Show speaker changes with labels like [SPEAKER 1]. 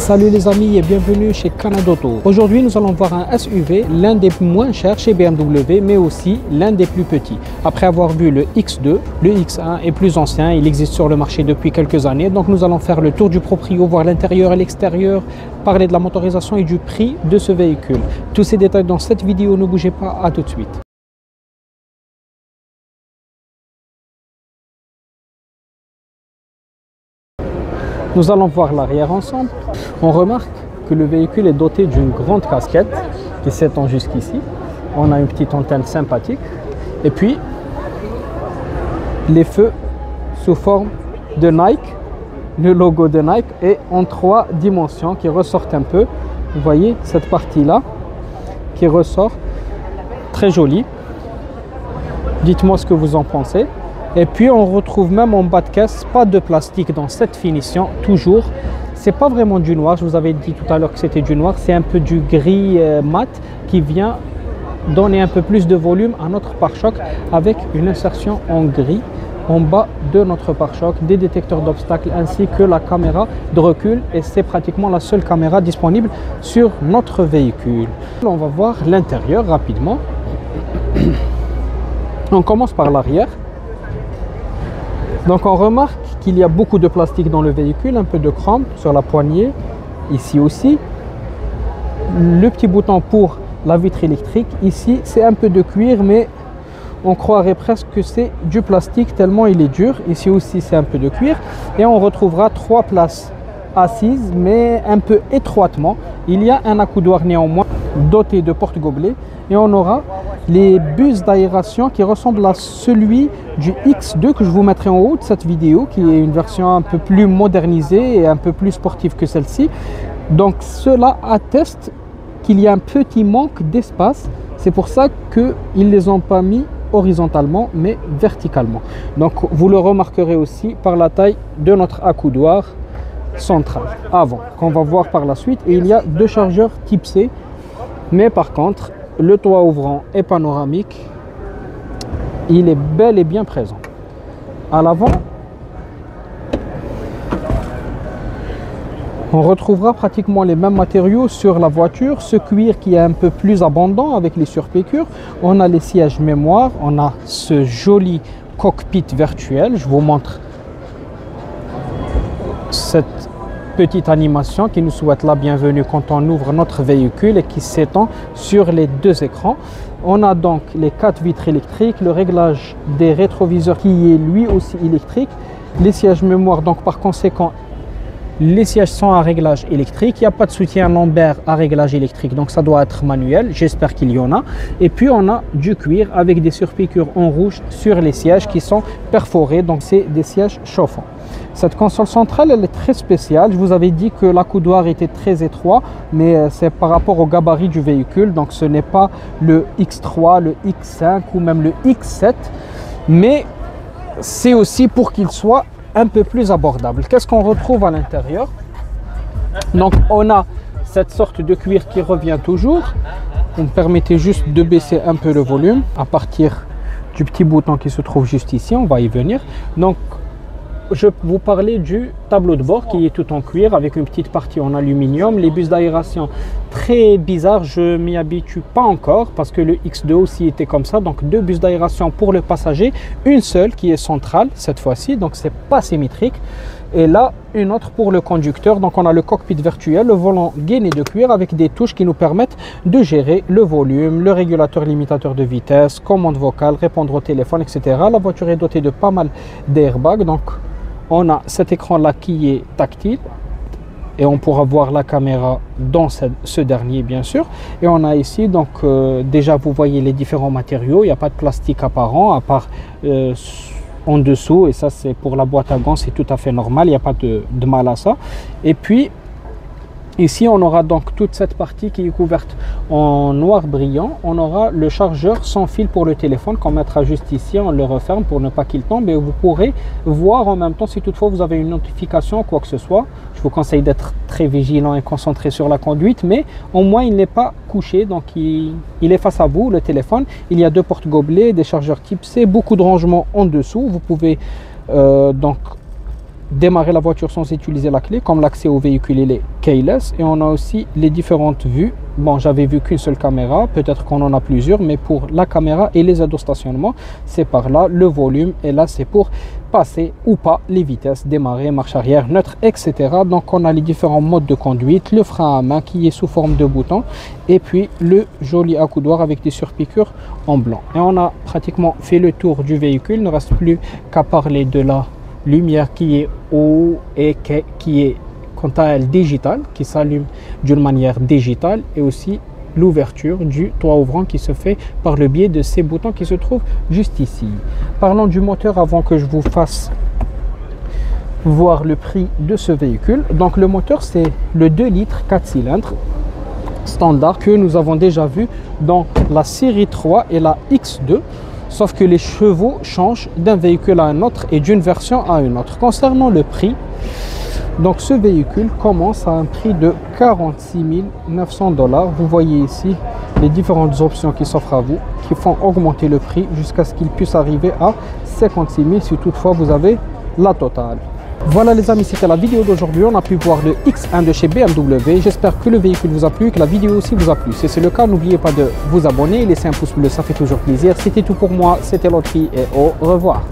[SPEAKER 1] Salut les amis et bienvenue chez Canada Auto. Aujourd'hui nous allons voir un SUV, l'un des moins chers chez BMW mais aussi l'un des plus petits. Après avoir vu le X2, le X1 est plus ancien, il existe sur le marché depuis quelques années. Donc nous allons faire le tour du proprio, voir l'intérieur et l'extérieur, parler de la motorisation et du prix de ce véhicule. Tous ces détails dans cette vidéo, ne bougez pas, à tout de suite. Nous allons voir l'arrière ensemble. On remarque que le véhicule est doté d'une grande casquette qui s'étend jusqu'ici. On a une petite antenne sympathique. Et puis, les feux sous forme de Nike. Le logo de Nike est en 3 dimensions qui ressortent un peu. Vous voyez cette partie-là qui ressort. Très jolie. Dites-moi ce que vous en pensez. Et puis on retrouve même en bas de caisse pas de plastique dans cette finition, toujours. C'est pas vraiment du noir, je vous avais dit tout à l'heure que c'était du noir, c'est un peu du gris mat qui vient donner un peu plus de volume à notre pare-choc avec une insertion en gris en bas de notre pare-choc, des détecteurs d'obstacles ainsi que la caméra de recul, et c'est pratiquement la seule caméra disponible sur notre véhicule. On va voir l'intérieur rapidement. On commence par l'arrière. Donc on remarque qu'il y a beaucoup de plastique dans le véhicule, un peu de chrome sur la poignée, ici aussi. Le petit bouton pour la vitre électrique, ici c'est un peu de cuir, mais on croirait presque que c'est du plastique tellement il est dur. Ici aussi c'est un peu de cuir. Et on retrouvera 3 places assises, mais un peu étroitement. Il y a un accoudoir néanmoins doté de porte-gobelets. Et on aura les bus d'aération qui ressemblent à celui du X2 que je vous mettrai en haut de cette vidéo, qui est une version un peu plus modernisée et un peu plus sportive que celle-ci. Donc cela atteste qu'il y a un petit manque d'espace. C'est pour ça qu'ils ne les ont pas mis horizontalement mais verticalement. Donc vous le remarquerez aussi par la taille de notre accoudoir central avant, qu'on va voir par la suite. Et il y a 2 chargeurs type C, mais par contre le toit ouvrant est panoramique, il est bel et bien présent. À l'avant, on retrouvera pratiquement les mêmes matériaux sur la voiture, ce cuir qui est un peu plus abondant avec les surpiqûres. On a les sièges mémoire, on a ce joli cockpit virtuel. Je vous montre cette petite animation qui nous souhaite la bienvenue quand on ouvre notre véhicule et qui s'étend sur les 2 écrans. On a donc les 4 vitres électriques, le réglage des rétroviseurs qui est lui aussi électrique, les sièges mémoire, donc par conséquent les sièges sont à réglage électrique. Il n'y a pas de soutien lombaire à réglage électrique, donc ça doit être manuel, j'espère qu'il y en a. Et puis on a du cuir avec des surpiqûres en rouge sur les sièges qui sont perforés, donc c'est des sièges chauffants. Cette console centrale, elle est très spéciale. Je vous avais dit que l'accoudoir était très étroit, mais c'est par rapport au gabarit du véhicule. Donc ce n'est pas le X3, le X5 ou même le X7, mais c'est aussi pour qu'il soit un peu plus abordable. Qu'est-ce qu'on retrouve à l'intérieur? Donc on a cette sorte de cuir qui revient toujours. Vous me permettez juste de baisser un peu le volume à partir du petit bouton qui se trouve juste ici. On va y venir. Donc je vous parlais du tableau de bord qui est tout en cuir avec une petite partie en aluminium. Les bus d'aération très bizarres, je m'y habitue pas encore parce que le X2 aussi était comme ça. Donc 2 bus d'aération pour le passager, une seule qui est centrale cette fois-ci, donc c'est pas symétrique. Et là une autre pour le conducteur. Donc on a le cockpit virtuel, le volant gainé de cuir avec des touches qui nous permettent de gérer le volume, le régulateur limitateur de vitesse, commande vocale, répondre au téléphone, etc. La voiture est dotée de pas mal d'airbags. Donc on a cet écran là qui est tactile et on pourra voir la caméra dans ce dernier bien sûr. Et on a ici donc déjà vous voyez les différents matériaux, il n'y a pas de plastique apparent à part en dessous, et ça c'est pour la boîte à gants, c'est tout à fait normal, il n'y a pas de mal à ça. Et puis ici on aura donc toute cette partie qui est couverte en noir brillant. On aura le chargeur sans fil pour le téléphone qu'on mettra juste ici, on le referme pour ne pas qu'il tombe, et vous pourrez voir en même temps si toutefois vous avez une notification ou quoi que ce soit. Je vous conseille d'être très vigilant et concentré sur la conduite, mais au moins il n'est pas couché, donc il est face à vous, le téléphone. Il y a 2 porte-gobelets, des chargeurs type C, beaucoup de rangements en dessous. Vous pouvez donc démarrer la voiture sans utiliser la clé, comme l'accès au véhicule il est keyless, et on a aussi les différentes vues. Bon, j'avais vu qu'une seule caméra, peut-être qu'on en a plusieurs, mais pour la caméra et les aides au stationnement, c'est par là. Le volume, et là c'est pour passer ou pas les vitesses, démarrer, marche arrière, neutre, etc. Donc on a les différents modes de conduite, le frein à main qui est sous forme de bouton, et puis le joli accoudoir avec des surpiqûres en blanc. Et on a pratiquement fait le tour du véhicule, il ne reste plus qu'à parler de la lumière qui est haut et qui est quant à elle digitale, qui s'allume d'une manière digitale, et aussi l'ouverture du toit ouvrant qui se fait par le biais de ces boutons qui se trouvent juste ici. Parlons du moteur avant que je vous fasse voir le prix de ce véhicule. Donc le moteur, c'est le 2 litres 4 cylindres standard que nous avons déjà vu dans la série 3 et la X2. Sauf que les chevaux changent d'un véhicule à un autre et d'une version à une autre. Concernant le prix, donc ce véhicule commence à un prix de 46 900 $. Vous voyez ici les différentes options qui s'offrent à vous, qui font augmenter le prix jusqu'à ce qu'il puisse arriver à 56 000 si toutefois vous avez la totale. Voilà les amis, c'était la vidéo d'aujourd'hui. On a pu voir le X1 de chez BMW. J'espère que le véhicule vous a plu, que la vidéo aussi vous a plu. Si c'est le cas, n'oubliez pas de vous abonner et laisser un pouce bleu, ça fait toujours plaisir. C'était tout pour moi, c'était Lotfi et au revoir.